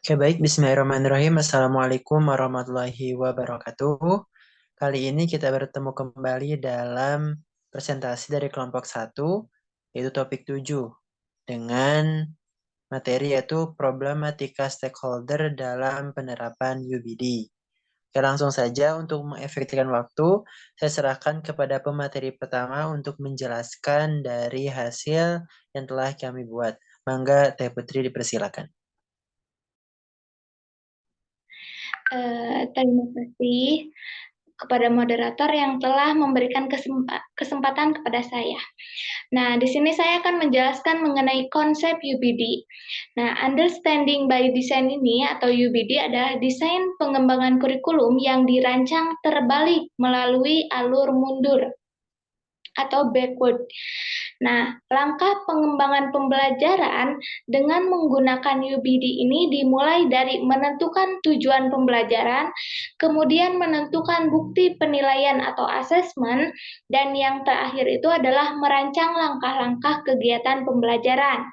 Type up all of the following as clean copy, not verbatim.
Oke, baik. Bismillahirrahmanirrahim. Assalamualaikum warahmatullahi wabarakatuh. Kali ini kita bertemu kembali dalam presentasi dari kelompok satu, yaitu topik 7, dengan materi yaitu problematika stakeholder dalam penerapan UBD. Oke, langsung saja untuk mengefektifkan waktu, saya serahkan kepada pemateri pertama untuk menjelaskan dari hasil yang telah kami buat. Mangga, Teh Putri dipersilakan. Terima kasih kepada moderator yang telah memberikan kesempatan kepada saya. Nah, di sini saya akan menjelaskan mengenai konsep UBD. Nah, Understanding by Design ini atau UBD adalah desain pengembangan kurikulum yang dirancang terbalik melalui alur mundur atau backward. Nah, langkah pengembangan pembelajaran dengan menggunakan UBD ini dimulai dari menentukan tujuan pembelajaran, kemudian menentukan bukti penilaian atau asesmen, dan yang terakhir itu adalah merancang langkah-langkah kegiatan pembelajaran.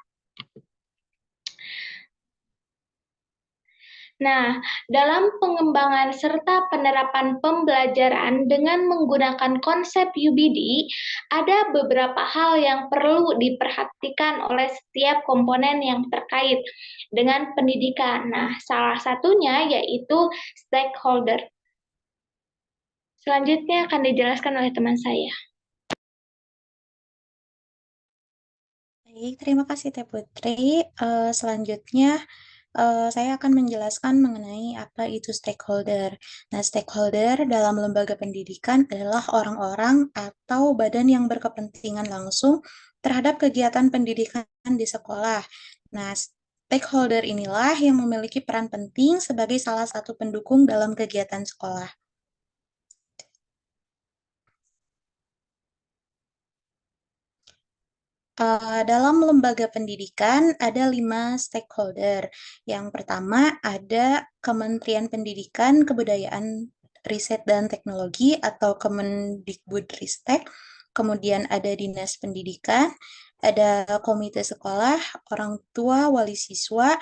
Nah, dalam pengembangan serta penerapan pembelajaran dengan menggunakan konsep UBD, ada beberapa hal yang perlu diperhatikan oleh setiap komponen yang terkait dengan pendidikan. Nah, salah satunya yaitu stakeholder. Selanjutnya akan dijelaskan oleh teman saya. Baik, terima kasih Teh Putri. Selanjutnya, saya akan menjelaskan mengenai apa itu stakeholder. Nah, stakeholder dalam lembaga pendidikan adalah orang-orang atau badan yang berkepentingan langsung terhadap kegiatan pendidikan di sekolah. Nah, stakeholder inilah yang memiliki peran penting sebagai salah satu pendukung dalam kegiatan sekolah. Dalam lembaga pendidikan ada 5 stakeholder. Yang pertama ada Kementerian Pendidikan, Kebudayaan, Riset dan Teknologi atau Kemendikbudristek. Kemudian ada Dinas Pendidikan, ada komite sekolah, orang tua, wali siswa,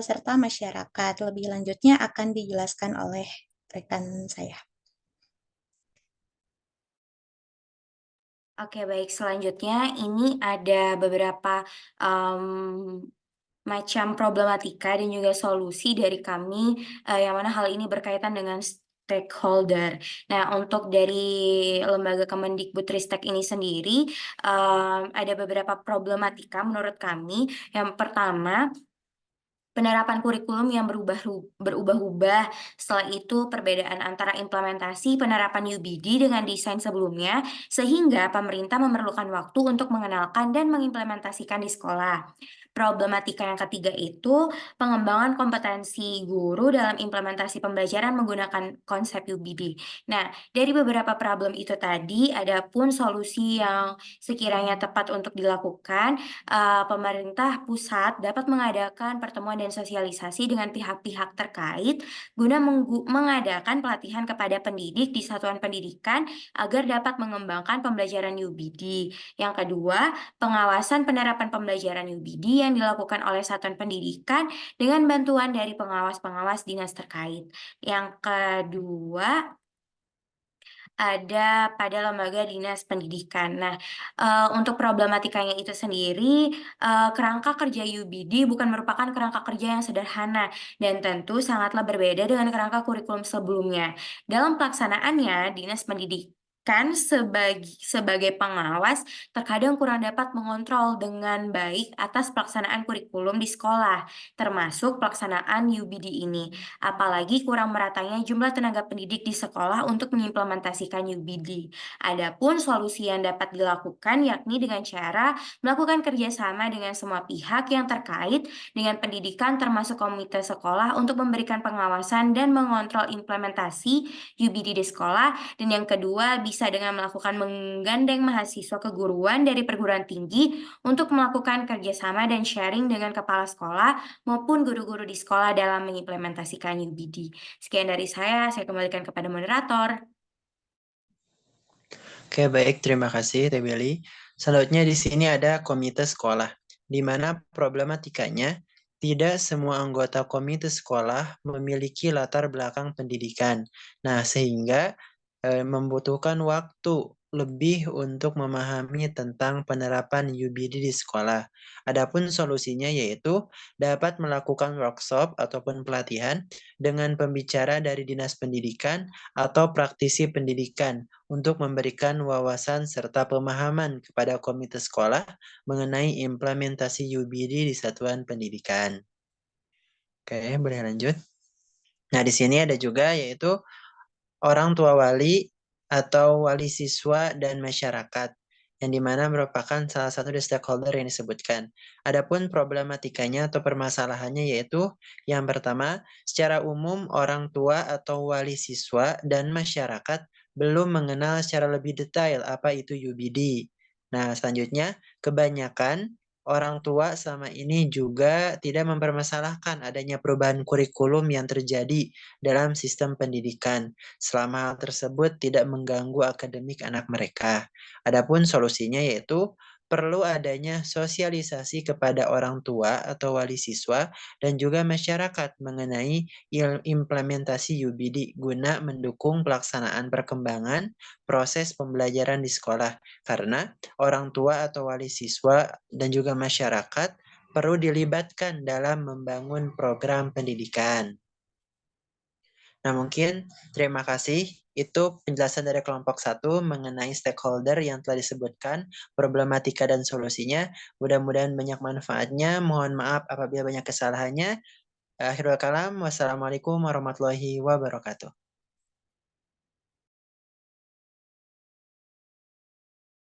serta masyarakat. Lebih lanjutnya akan dijelaskan oleh rekan saya. Oke, baik. Selanjutnya ini ada beberapa macam problematika dan juga solusi dari kami yang mana hal ini berkaitan dengan stakeholder. Nah, untuk dari lembaga Kemendikbudristek ini sendiri ada beberapa problematika menurut kami. Yang pertama, penerapan kurikulum yang berubah-ubah. Setelah itu perbedaan antara implementasi penerapan UBD dengan desain sebelumnya, sehingga pemerintah memerlukan waktu untuk mengenalkan dan mengimplementasikan di sekolah. Problematika yang ketiga itu pengembangan kompetensi guru dalam implementasi pembelajaran menggunakan konsep UBD. Nah, dari beberapa problem itu tadi, ada pun solusi yang sekiranya tepat untuk dilakukan. Pemerintah pusat dapat mengadakan pertemuan dan sosialisasi dengan pihak-pihak terkait guna mengadakan pelatihan kepada pendidik di satuan pendidikan agar dapat mengembangkan pembelajaran UBD. Yang kedua, pengawasan penerapan pembelajaran UBD yang dilakukan oleh satuan pendidikan dengan bantuan dari pengawas-pengawas dinas terkait. Yang kedua, ada pada lembaga dinas pendidikan. Nah, untuk problematikanya itu sendiri, kerangka kerja UBD bukan merupakan kerangka kerja yang sederhana dan tentu sangatlah berbeda dengan kerangka kurikulum sebelumnya. Dalam pelaksanaannya, dinas pendidikan sebagai pengawas terkadang kurang dapat mengontrol dengan baik atas pelaksanaan kurikulum di sekolah, termasuk pelaksanaan UBD ini. Apalagi kurang meratanya jumlah tenaga pendidik di sekolah untuk mengimplementasikan UBD. Adapun solusi yang dapat dilakukan yakni dengan cara melakukan kerjasama dengan semua pihak yang terkait dengan pendidikan termasuk komite sekolah untuk memberikan pengawasan dan mengontrol implementasi UBD di sekolah. Dan yang kedua bisa dengan melakukan menggandeng mahasiswa keguruan dari perguruan tinggi untuk melakukan kerjasama dan sharing dengan kepala sekolah maupun guru-guru di sekolah dalam mengimplementasikan UBD. Sekian dari saya kembalikan kepada moderator. Oke, baik. Terima kasih, Teh Beli. Selanjutnya di sini ada komite sekolah, di mana problematikanya tidak semua anggota komite sekolah memiliki latar belakang pendidikan. Nah, sehingga membutuhkan waktu lebih untuk memahami tentang penerapan UBD di sekolah. Adapun solusinya yaitu dapat melakukan workshop ataupun pelatihan dengan pembicara dari Dinas Pendidikan atau praktisi pendidikan untuk memberikan wawasan serta pemahaman kepada komite sekolah mengenai implementasi UBD di satuan pendidikan. Oke, boleh lanjut. Nah, di sini ada juga yaitu orang tua wali atau wali siswa dan masyarakat, yang dimana merupakan salah satu dari stakeholder yang disebutkan. Adapun problematikanya atau permasalahannya yaitu yang pertama, secara umum orang tua atau wali siswa dan masyarakat belum mengenal secara lebih detail apa itu UBD. Nah, selanjutnya, kebanyakan orang tua selama ini juga tidak mempermasalahkan adanya perubahan kurikulum yang terjadi dalam sistem pendidikan selama hal tersebut tidak mengganggu akademik anak mereka. Adapun solusinya yaitu perlu adanya sosialisasi kepada orang tua atau wali siswa dan juga masyarakat mengenai implementasi UBD guna mendukung pelaksanaan perkembangan proses pembelajaran di sekolah. Karena orang tua atau wali siswa dan juga masyarakat perlu dilibatkan dalam membangun program pendidikan. Nah, mungkin terima kasih. Itu penjelasan dari kelompok 1 mengenai stakeholder yang telah disebutkan, problematika dan solusinya. Mudah-mudahan banyak manfaatnya. Mohon maaf apabila banyak kesalahannya. Akhirul kalam, wassalamualaikum warahmatullahi wabarakatuh.